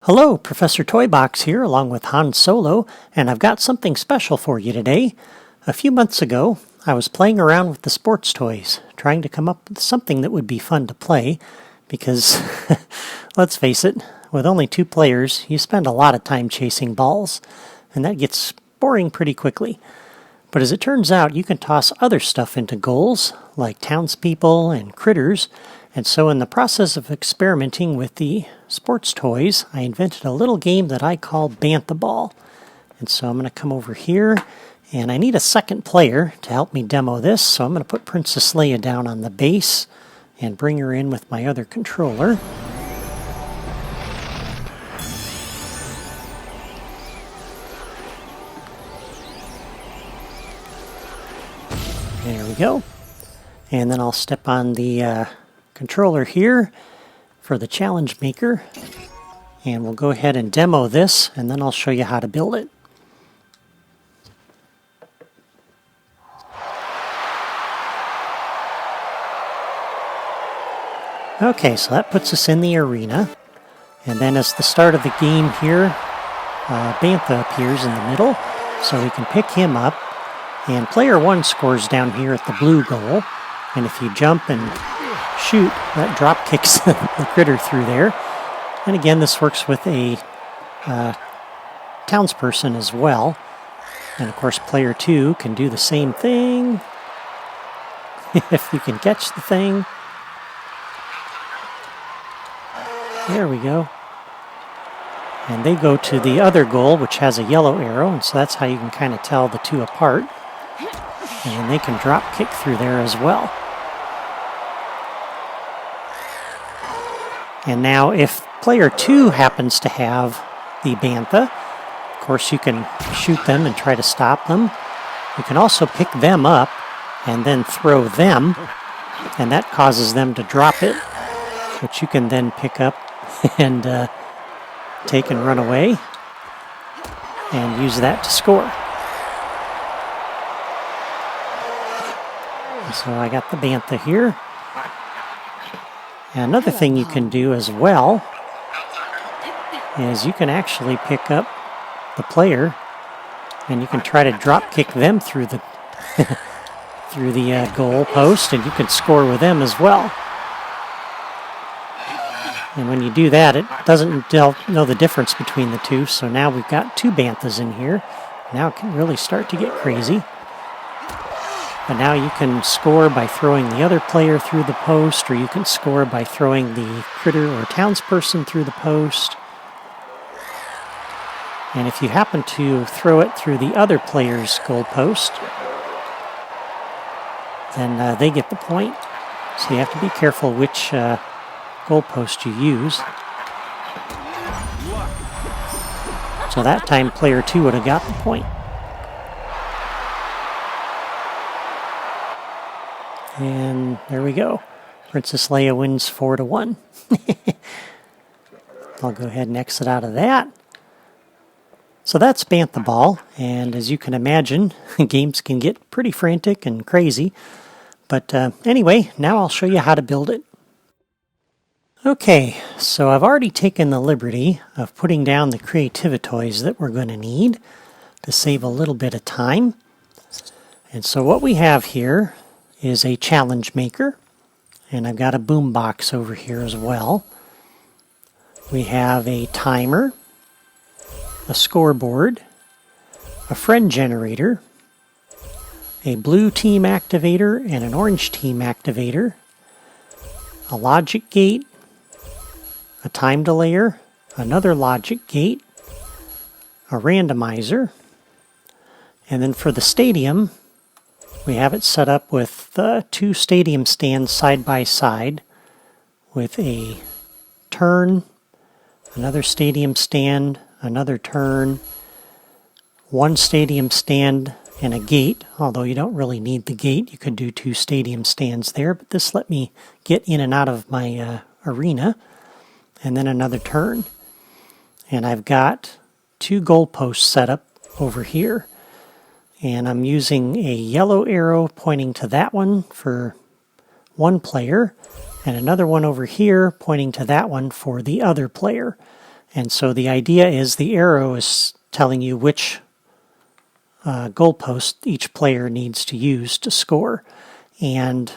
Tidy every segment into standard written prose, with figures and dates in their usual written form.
Hello, Professor Toybox here along with Han Solo, and I've got something special for you today. A few months ago, I was playing around with the sports toys, trying to come up with something that would be fun to play, because, let's face it, with only 2 players, you spend a lot of time chasing balls, and that gets boring pretty quickly. But as it turns out, you can toss other stuff into goals, like townspeople and critters, and so in the process of experimenting with the sports toys, I invented a little game that I call Bantha Ball. And so I'm going to come over here, and I need a second player to help me demo this, so I'm going to put Princess Leia down on the base and bring her in with my other controller. There we go. And then I'll step on the controller here for the challenge maker, and we'll go ahead and demo this, and then I'll show you how to build it. Okay, so that puts us in the arena, and then as the start of the game here, Bantha appears in the middle, so we can pick him up, and player 1 scores down here at the blue goal, and if you jump and shoot, that drop kicks the critter through there. And again, this works with a townsperson as well. And of course, player 2 can do the same thing if you can catch the thing. There we go. And they go to the other goal, which has a yellow arrow, and so that's how you can kind of tell the 2 apart. And then they can drop kick through there as well. And now if player 2 happens to have the Bantha, of course you can shoot them and try to stop them. You can also pick them up and then throw them, and that causes them to drop it, which you can then pick up and take and run away and use that to score. So I got the Bantha here. And another thing you can do as well is you can actually pick up the player and you can try to drop kick them through the through the goal post, and you can score with them as well. And when you do that, it doesn't know the difference between the 2, so now we've got 2 Banthas in here. Now it can really start to get crazy. But now you can score by throwing the other player through the post, or you can score by throwing the critter or townsperson through the post. And if you happen to throw it through the other player's goal post, then they get the point. So you have to be careful which goal post you use. So that time player 2 would have got the point. And there we go. Princess Leia wins 4-1. I'll go ahead and exit out of that. So that's Bantha Ball, and as you can imagine, games can get pretty frantic and crazy. But anyway, now I'll show you how to build it. Okay, so I've already taken the liberty of putting down the activators that we're going to need to save a little bit of time. And so what we have here is a challenge maker, and I've got a boom box over here as well. We have a timer, a scoreboard, a friend generator, a blue team activator and an orange team activator, a logic gate, a time delayer, another logic gate, a randomizer, and then for the stadium, we have it set up with 2 stadium stands side by side with a turn, another stadium stand, another turn, 1 stadium stand, and a gate. Although you don't really need the gate, you could do 2 stadium stands there, but this let me get in and out of my arena, and then another turn. And I've got 2 goalposts set up over here. And I'm using a yellow arrow pointing to that one for 1 player, and another one over here pointing to that one for the other player. And so the idea is the arrow is telling you which goalpost each player needs to use to score. And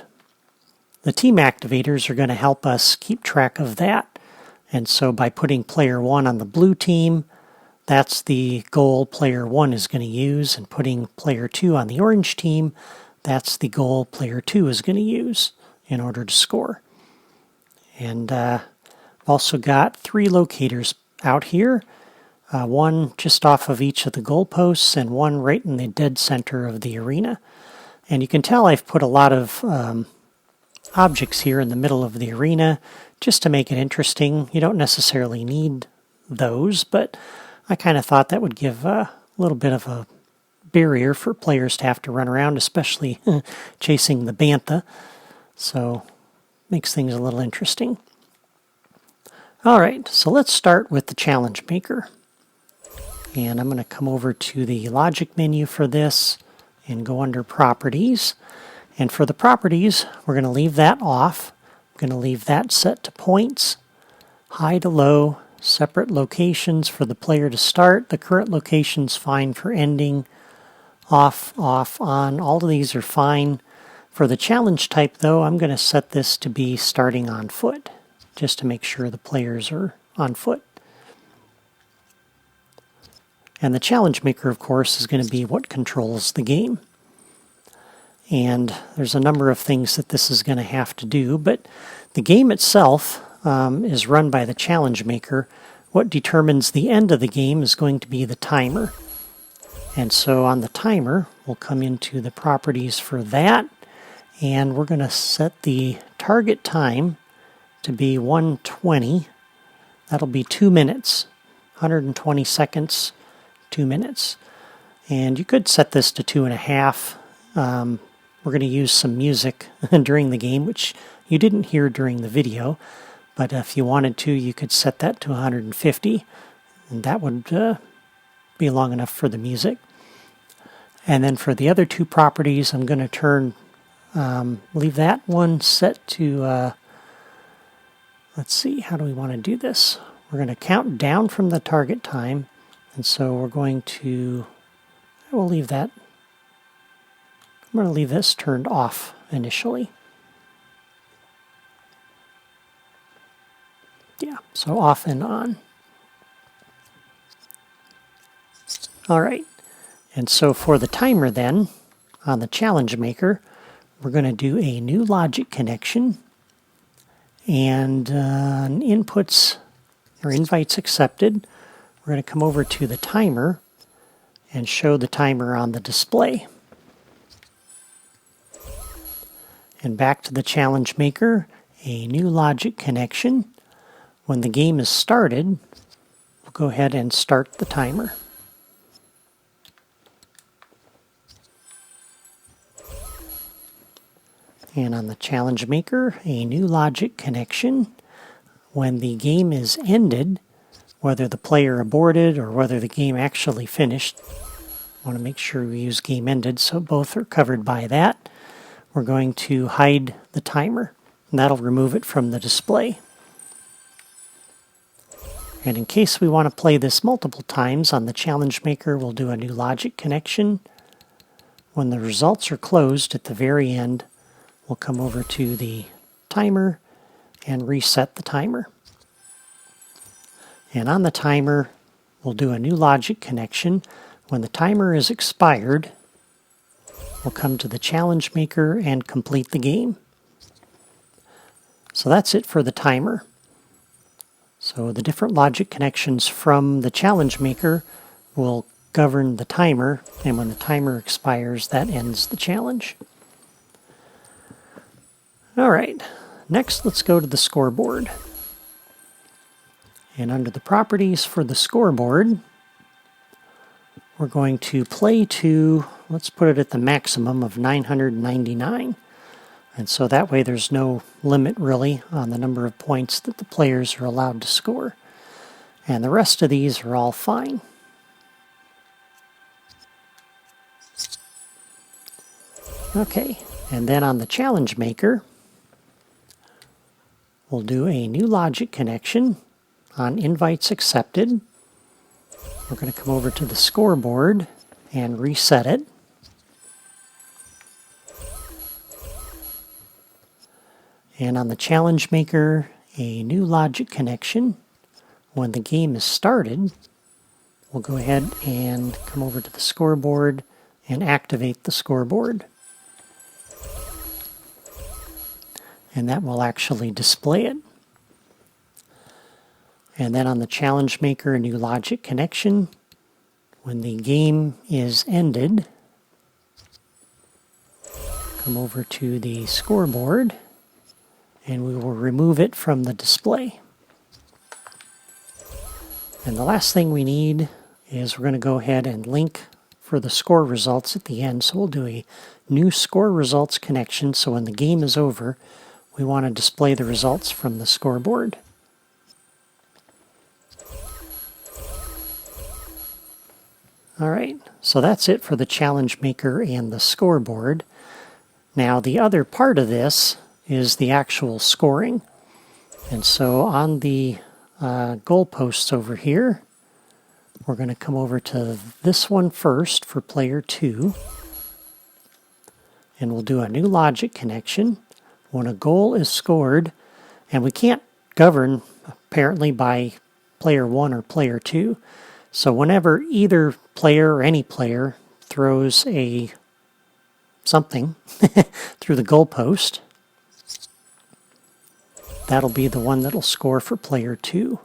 the team activators are going to help us keep track of that. And so by putting player 1 on the blue team, that's the goal player 1 is going to use, and putting player 2 on the orange team, that's the goal player 2 is going to use in order to score. And I've also got 3 locators out here, one just off of each of the goalposts and one right in the dead center of the arena. And you can tell I've put a lot of objects here in the middle of the arena just to make it interesting. You don't necessarily need those, but I kind of thought that would give a little bit of a barrier for players to have to run around, especially chasing the Bantha. So makes things a little interesting. All right, so let's start with the challenge maker. And I'm going to come over to the logic menu for this and go under properties. And for the properties, we're going to leave that off. I'm going to leave that set to points, high to low, separate locations for the player to start. The current location's fine for ending, off, on. All of these are fine. For the challenge type, though, I'm going to set this to be starting on foot, just to make sure the players are on foot. And the challenge maker, of course, is going to be what controls the game. And there's a number of things that this is going to have to do, but the game itself is run by the challenge maker. What determines the end of the game is going to be the timer. And so on the timer, we'll come into the properties for that, and we're going to set the target time to be 1:20. That'll be 2 minutes, 120 seconds, 2 minutes. And you could set this to 2.5. We're going to use some music during the game, which you didn't hear during the video. But if you wanted to, you could set that to 150. And that would be long enough for the music. And then for the other 2 properties, I'm going to leave that one set to, let's see, how do we want to do this? We're going to count down from the target time. And so we're going to, we'll leave that. I'm going to leave this turned off initially. Yeah, so off and on. All right, and so for the timer then, on the challenge maker, we're going to do a new logic connection, and inputs or invites accepted. We're going to come over to the timer and show the timer on the display. And back to the challenge maker, a new logic connection. When the game is started, we'll go ahead and start the timer. And on the challenge maker, a new logic connection. When the game is ended, whether the player aborted or whether the game actually finished, I want to make sure we use game ended, so both are covered by that. We're going to hide the timer, and that'll remove it from the display. And in case we want to play this multiple times on the challenge maker, we'll do a new logic connection. When the results are closed at the very end, we'll come over to the timer and reset the timer. And on the timer, we'll do a new logic connection. When the timer is expired, we'll come to the challenge maker and complete the game. So that's it for the timer. So the different logic connections from the challenge maker will govern the timer, and when the timer expires, that ends the challenge. All right, next let's go to the scoreboard. And under the properties for the scoreboard, we're going to play to, let's put it at the maximum of 999. And so that way there's no limit really on the number of points that the players are allowed to score. And the rest of these are all fine. Okay, and then on the challenge maker, we'll do a new logic connection. on invites accepted, we're going to come over to the scoreboard and reset it. And on the challenge maker, a new logic connection. When the game is started, we'll go ahead and come over to the scoreboard and activate the scoreboard. And that will actually display it. And then on the challenge maker, a new logic connection. When the game is ended, come over to the scoreboard and we will remove it from the display. And the last thing we need is we're going to go ahead and link for the score results at the end. So we'll do a new score results connection. So when the game is over, we want to display the results from the scoreboard. All right, so that's it for the challenge maker and the scoreboard. Now the other part of this is the actual scoring. And so on the goalposts over here, we're going to come over to this one first for player 2. And we'll do a new logic connection. When a goal is scored, and we can't govern apparently by player 1 or player 2. So whenever either player or any player throws a something through the goalpost, that'll be the one that'll score for player 2.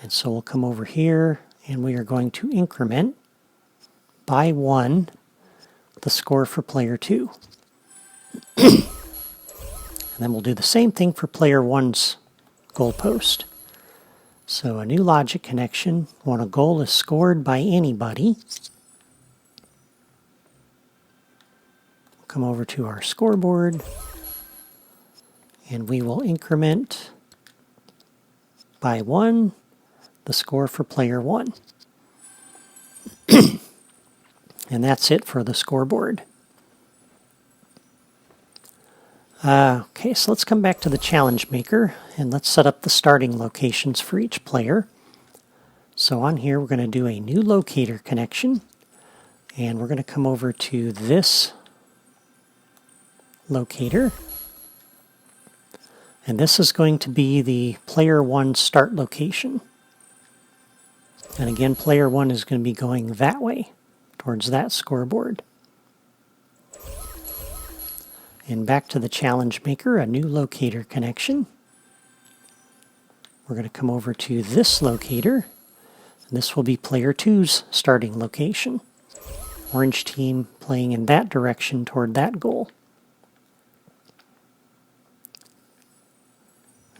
And so we'll come over here and we are going to increment by 1 the score for player 2. And then we'll do the same thing for player 1's goalpost. So a new logic connection, when a goal is scored by anybody, we'll come over to our scoreboard and we will increment by 1 the score for player 1. And that's it for the scoreboard. Okay, so let's come back to the challenge maker and let's set up the starting locations for each player. So on here we're going to do a new locator connection and we're going to come over to this locator. And this is going to be the player 1 start location. And again, player 1 is going to be going that way towards that scoreboard. And back to the challenge maker, a new locator connection. We're going to come over to this locator. And this will be player 2's starting location. Orange team playing in that direction toward that goal.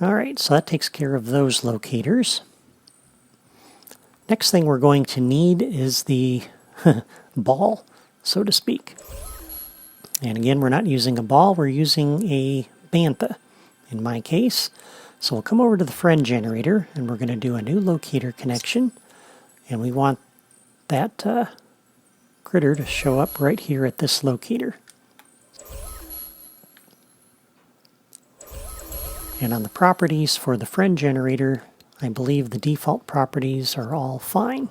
All right, so that takes care of those locators. Next thing we're going to need is the ball, so to speak. And again, we're not using a ball, we're using a Bantha in my case. So we'll come over to the friend generator and we're going to do a new locator connection. And we want that critter to show up right here at this locator. And on the properties for the friend generator, I believe the default properties are all fine.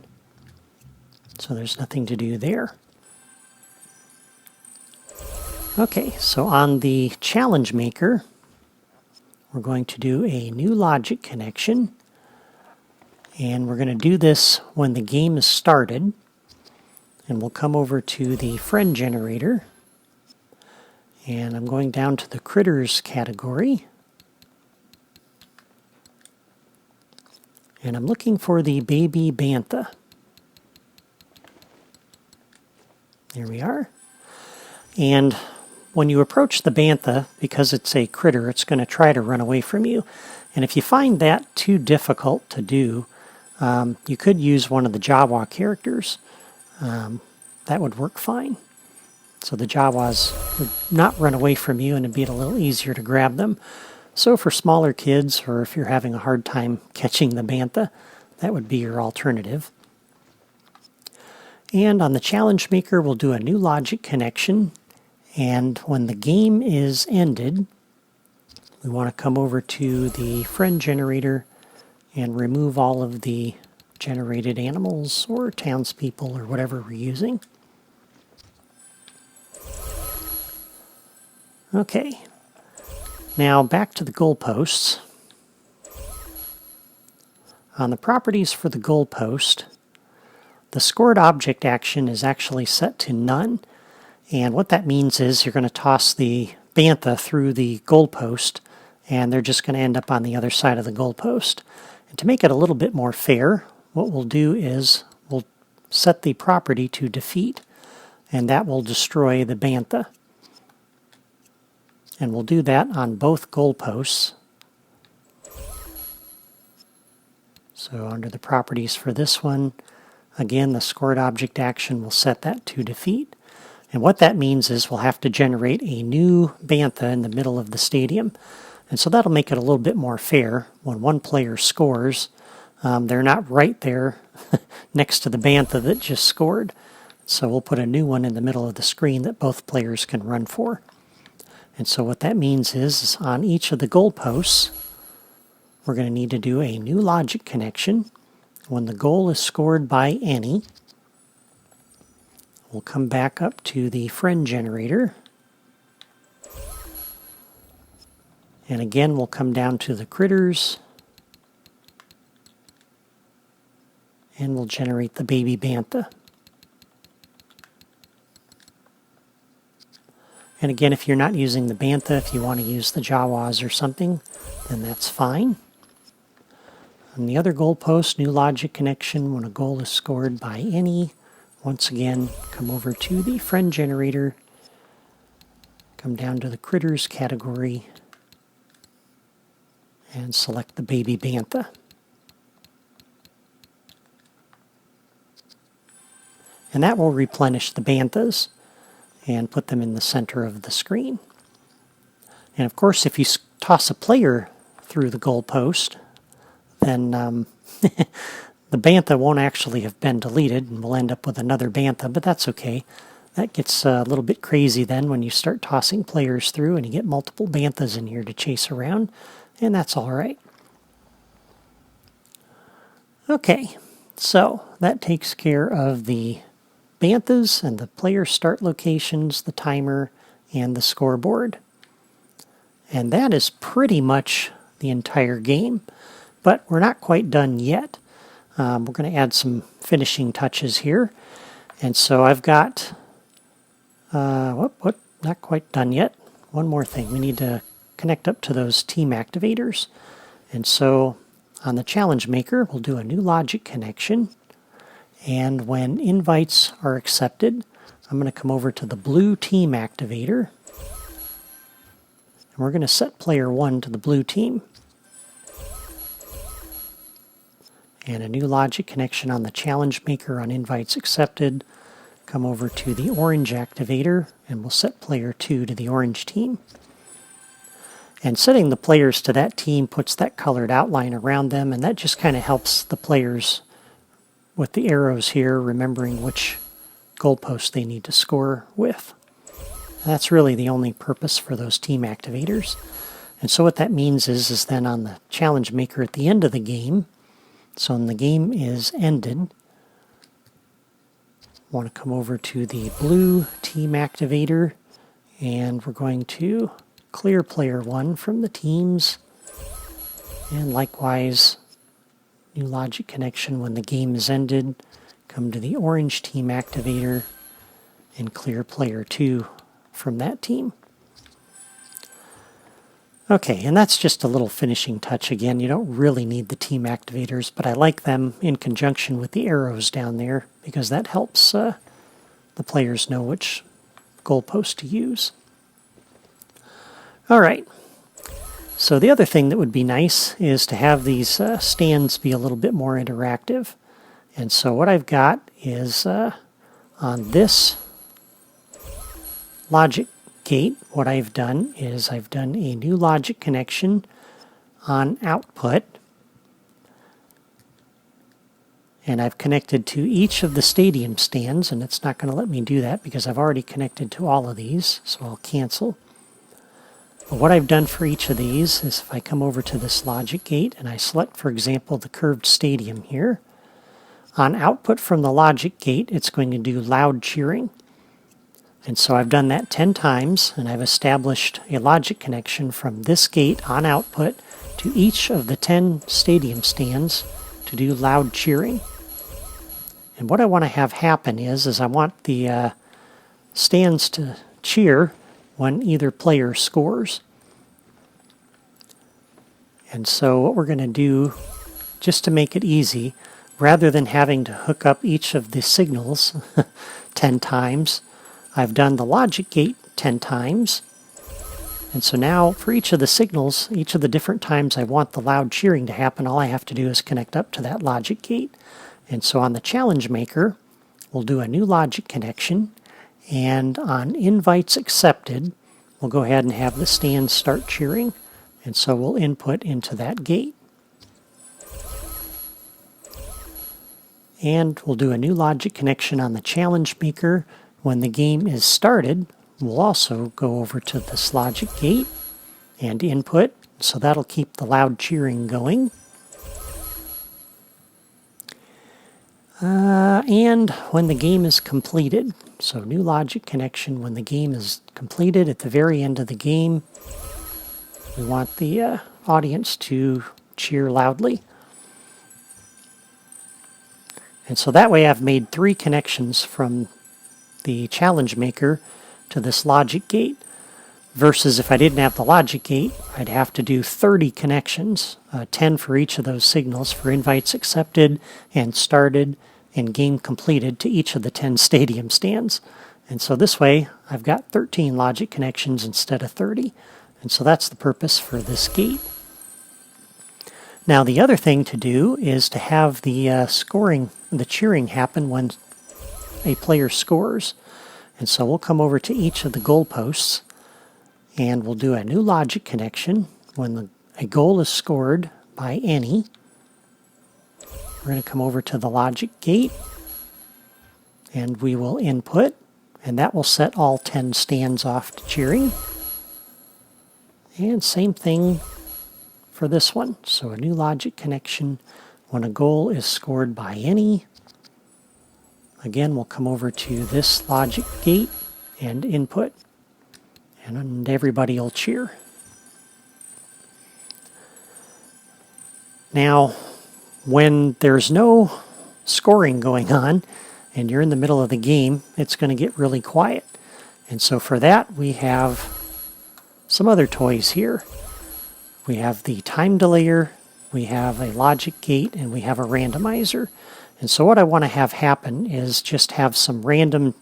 So there's nothing to do there. Okay, so on the challenge maker, we're going to do a new logic connection. And we're going to do this when the game is started. And we'll come over to the friend generator. And I'm going down to the critters category. And I'm looking for the baby Bantha. There we are. And when you approach the Bantha, because it's a critter, it's going to try to run away from you. And if you find that too difficult to do, you could use one of the Jawa characters. That would work fine. So the Jawas would not run away from you and it'd be a little easier to grab them. So for smaller kids, or if you're having a hard time catching the Bantha, that would be your alternative. And on the challenge maker, we'll do a new logic connection. And when the game is ended, we want to come over to the friend generator and remove all of the generated animals or townspeople or whatever we're using. Okay, now back to the goalposts. On the properties for the goalpost, the scored object action is actually set to none, and what that means is you're going to toss the bantha through the goalpost and they're just going to end up on the other side of the goalpost. And to make it a little bit more fair, what we'll do is we'll set the property to defeat, and that will destroy the bantha. And we'll do that on both goalposts. So under the properties for this one, again, the scored object action will set that to defeat. And what that means is we'll have to generate a new bantha in the middle of the stadium. And so that'll make it a little bit more fair. When one player scores, they're not right there next to the bantha that just scored. So we'll put a new one in the middle of the screen that both players can run for. And so what that means is on each of the goalposts, we're going to need to do a new logic connection. When the goal is scored by any, we'll come back up to the friend generator. And again, we'll come down to the critters. And we'll generate the baby bantha. And again, if you're not using the bantha, if you want to use the Jawas or something, then that's fine. On the other goalpost, new logic connection, when a goal is scored by any, once again, come over to the friend generator, come down to the critters category, and select the baby bantha. And that will replenish the banthas and put them in the center of the screen. And of course, if you toss a player through the goalpost, then the bantha won't actually have been deleted, and we'll end up with another bantha, but that's okay. That gets a little bit crazy then when you start tossing players through and you get multiple banthas in here to chase around, and that's all right. Okay, so that takes care of the banthas and the player start locations, the timer, and the scoreboard. And that is pretty much the entire game, but we're not quite done yet. We're going to add some finishing touches here. And so I've got, not quite done yet. One more thing, we need to connect up to those team activators. And so on the challenge maker, we'll do a new logic connection. And when invites are accepted, I'm going to come over to the blue team activator. And we're going to set player 1 to the blue team. And a new logic connection on the challenge maker on invites accepted. Come over to the orange activator, and we'll set player 2 to the orange team. And setting the players to that team puts that colored outline around them, and that just kind of helps the players with the arrows here, remembering which goalpost they need to score with. And that's really the only purpose for those team activators. And so what that means is then on the challenge maker at the end of the game, so when the game is ended, I want to come over to the blue team activator, and we're going to clear player 1 from the teams, and likewise, new logic connection when the game is ended, come to the orange team activator and clear player 2 from that team. Okay, and that's just a little finishing touch again. You don't really need the team activators, but I like them in conjunction with the arrows down there because that helps the players know which goalpost to use. All right. So the other thing that would be nice is to have these stands be a little bit more interactive. And so what I've got is on this logic gate, what I've done is I've done a new logic connection on output. And I've connected to each of the stadium stands, and it's not going to let me do that because I've already connected to all of these, so I'll cancel. But what I've done for each of these is if I come over to this logic gate and I select, for example, the curved stadium here, on output from the logic gate, it's going to do loud cheering. And so I've done that 10 times, and I've established a logic connection from this gate on output to each of the 10 stadium stands to do loud cheering. And what I want to have happen is I want the stands to cheer when either player scores. And so what we're going to do, just to make it easy, rather than having to hook up each of the signals 10 times, I've done the logic gate 10 times. And so now for each of the signals, each of the different times I want the loud cheering to happen, all I have to do is connect up to that logic gate. And so on the challenge maker, we'll do a new logic connection. And on invites accepted, we'll go ahead and have the stands start cheering. And so we'll input into that gate. And we'll do a new logic connection on the challenge maker. When the game is started, we'll also go over to this logic gate and input. So that'll keep the loud cheering going. And when the game is completed, so new logic connection when the game is completed at the very end of the game, we want the audience to cheer loudly. And so that way I've made 3 connections from the challenge maker to this logic gate, versus if I didn't have the logic gate, I'd have to do 30 connections, 10 for each of those signals for invites accepted and started and game completed to each of the 10 stadium stands. And so this way I've got 13 logic connections instead of 30. And so that's the purpose for this gate. Now the other thing to do is to have the scoring, the cheering happen when a player scores. And so we'll come over to each of the goalposts and we'll do a new logic connection when a goal is scored by any. We're going to come over to the logic gate and we will input, and that will set all 10 stands off to cheering. And same thing for this one. So a new logic connection when a goal is scored by any. Again, we'll come over to this logic gate and input, and everybody will cheer. Now, when there's no scoring going on and you're in the middle of the game, it's going to get really quiet. And so for that, we have some other toys here. We have the time delayer, we have a logic gate, and we have a randomizer. And so what I want to have happen is just have some random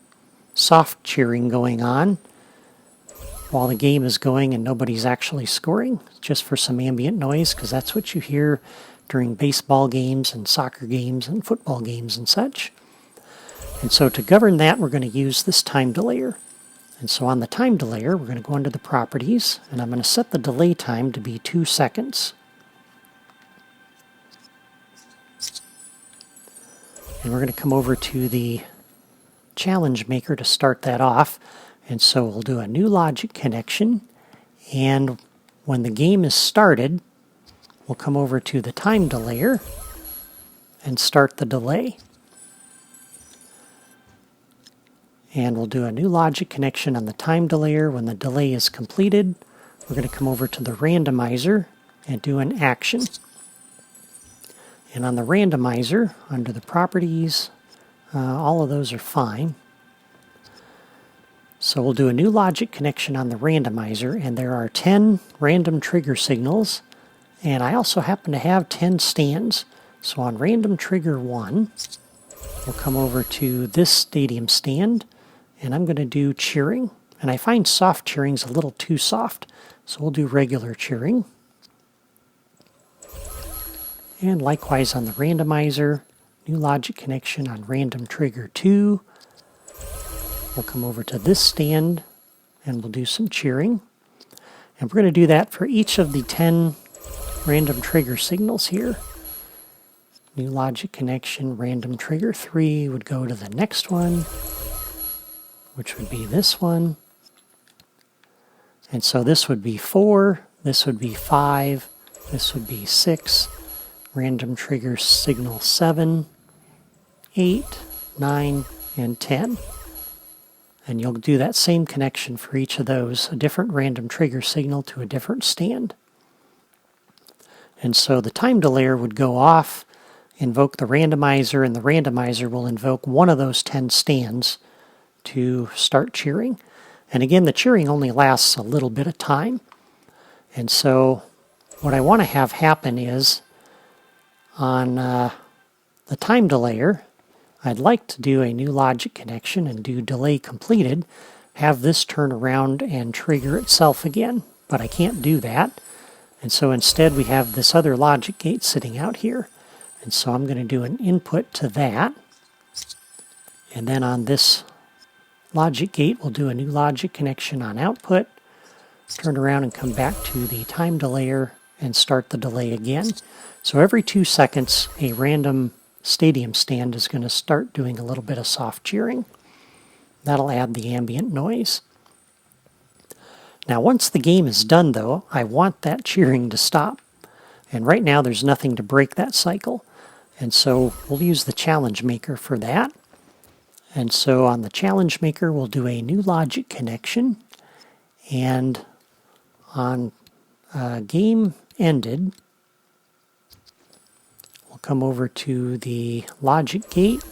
soft cheering going on while the game is going and nobody's actually scoring, just for some ambient noise, because that's what you hear during baseball games and soccer games and football games and such. And so to govern that, we're going to use this time delayer. And so on the time delayer, we're going to go into the properties, and I'm going to set the delay time to be 2 seconds. And we're going to come over to the challenge maker to start that off. And so we'll do a new logic connection, and when the game is started, we'll come over to the time delayer and start the delay. And we'll do a new logic connection on the time delayer. When the delay is completed, we're going to come over to the randomizer and do an action. And on the randomizer, under the properties, all of those are fine. So we'll do a new logic connection on the randomizer, and there are 10 random trigger signals, and I also happen to have 10 stands. So on random trigger 1, we'll come over to this stadium stand, and I'm going to do cheering. And I find soft cheering's a little too soft, so we'll do regular cheering. And likewise on the randomizer, new logic connection on random trigger 2. We'll come over to this stand and we'll do some cheering. And we're going to do that for each of the 10 random trigger signals here. New logic connection, random trigger 3 would go to the next one, which would be this one. And so this would be 4, this would be 5, this would be 6, random trigger signal 7, 8, 9, and 10. And you'll do that same connection for each of those, a different random trigger signal to a different stand. And so the time delayer would go off, invoke the randomizer, and the randomizer will invoke one of those 10 stands to start cheering. And again, the cheering only lasts a little bit of time. And so what I want to have happen is on the time delayer, I'd like to do a new logic connection and do delay completed, have this turn around and trigger itself again, but I can't do that. And so instead we have this other logic gate sitting out here. And so I'm going to do an input to that. And then on this logic gate, we'll do a new logic connection on output, turn around and come back to the time delayer and start the delay again. So every 2 seconds, a random stadium stand is going to start doing a little bit of soft cheering. That'll add the ambient noise. Now once the game is done though, I want that cheering to stop. And right now there's nothing to break that cycle. And so we'll use the challenge maker for that. And so on the challenge maker we'll do a new logic connection. And on game ended, we'll come over to the logic gate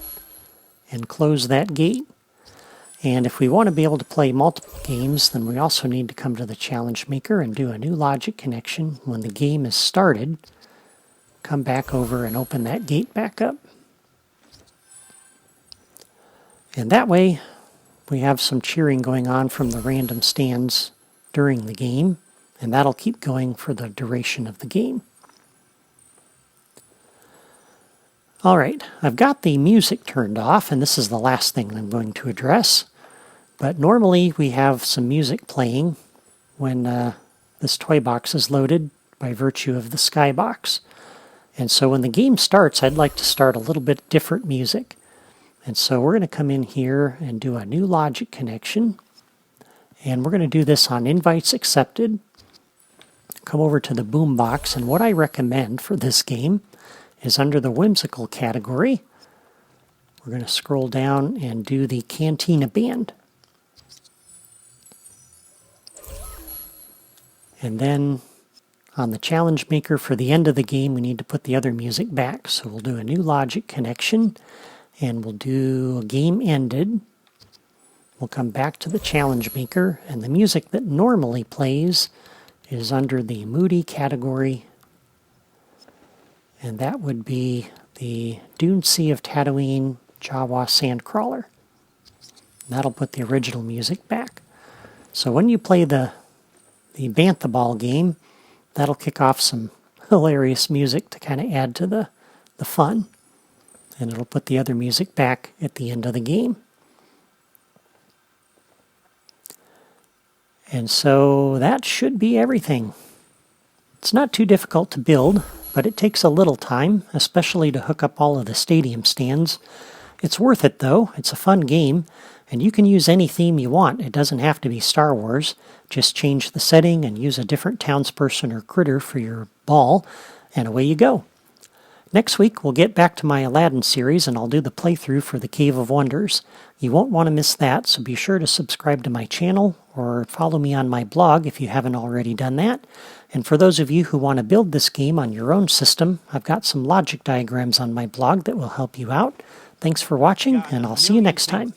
and close that gate. And if we want to be able to play multiple games, then we also need to come to the challenge maker and do a new logic connection. When the game is started, come back over and open that gate back up. And that way, we have some cheering going on from the random stands during the game, and that'll keep going for the duration of the game. All right, I've got the music turned off, and this is the last thing I'm going to address. But normally we have some music playing when this toy box is loaded by virtue of the skybox. And so when the game starts, I'd like to start a little bit different music. And so we're going to come in here and do a new logic connection. And we're going to do this on invites accepted. Come over to the boom box, and what I recommend for this game is under the whimsical category, we're going to scroll down and do the Cantina Band. And then on the challenge maker for the end of the game, we need to put the other music back. So we'll do a new logic connection, and we'll do a game ended. We'll come back to the challenge maker, and the music that normally plays is under the Moody category. And that would be the Dune Sea of Tatooine Jawa Sandcrawler. That'll put the original music back. So when you play the Bantha Ball game, that'll kick off some hilarious music to kind of add to the fun. And it'll put the other music back at the end of the game. And so that should be everything. It's not too difficult to build, but it takes a little time, especially to hook up all of the stadium stands. It's worth it though. It's a fun game, and you can use any theme you want. It doesn't have to be Star Wars. Just change the setting and use a different townsperson or critter for your ball, and away you go. Next week, we'll get back to my Aladdin series, and I'll do the playthrough for the Cave of Wonders. You won't want to miss that, so be sure to subscribe to my channel or follow me on my blog if you haven't already done that. And for those of you who want to build this game on your own system, I've got some logic diagrams on my blog that will help you out. Thanks for watching, and I'll see you next time.